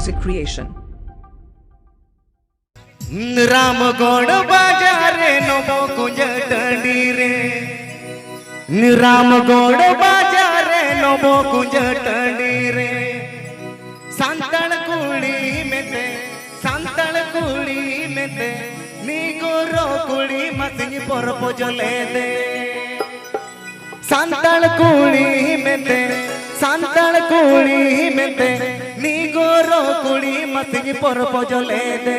music creation. Ramgarh बाजारे नमो कुंज टंडी रे रामगढ़ बाजारे नमो कुंज टंडी रे सांतल कुड़ी में ते नी गोरो कुड़ी मसिंग पर पोजले दे सांतल कुड़ी में ते नी गोरो कुड़ी मसिंग पर पोजले दे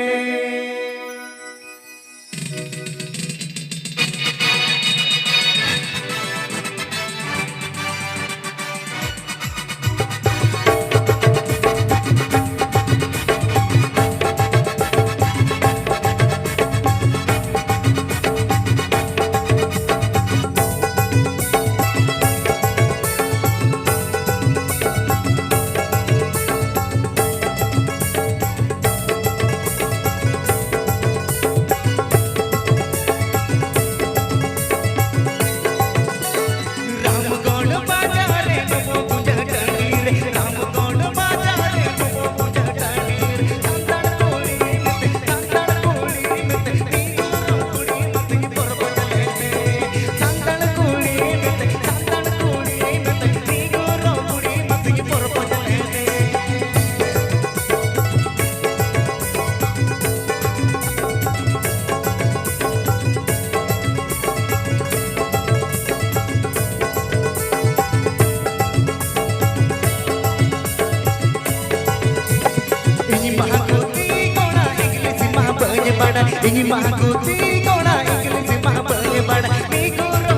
ini mahakuti kona inglis mahabanya bada ni guru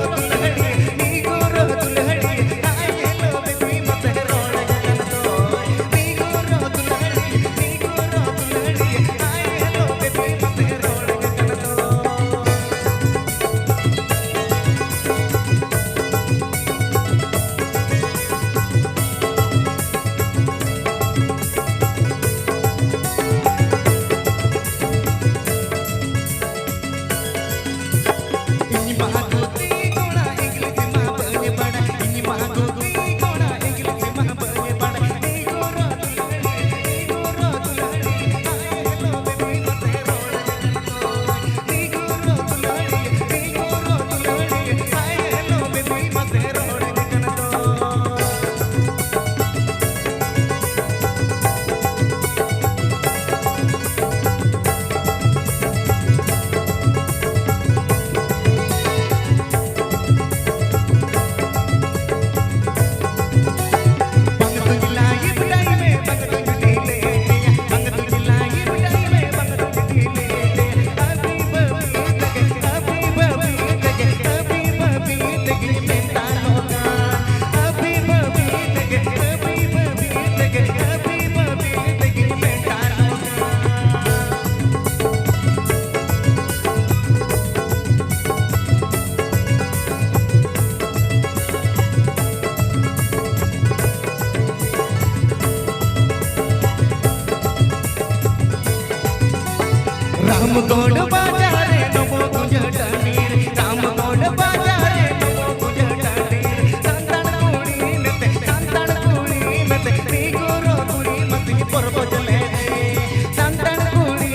tulhadi ay hello baby mate rona janto ni guru tulhadi ay hello baby mate rona janto Ramgarh बाजारे नमो कुंज टंडी रे रामगढ़ बाजारे नमो कुंज टंडी रे सांतल कुड़ी में ते नी गोरो कुड़ी मसिंग पर पोजले दे सांतल कुड़ी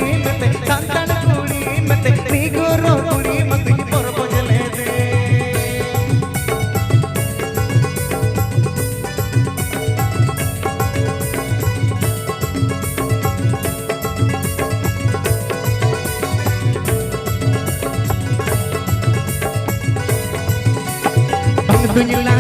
में ते नी गोरो कुड़ी मसिंग पर पोजले दे dunia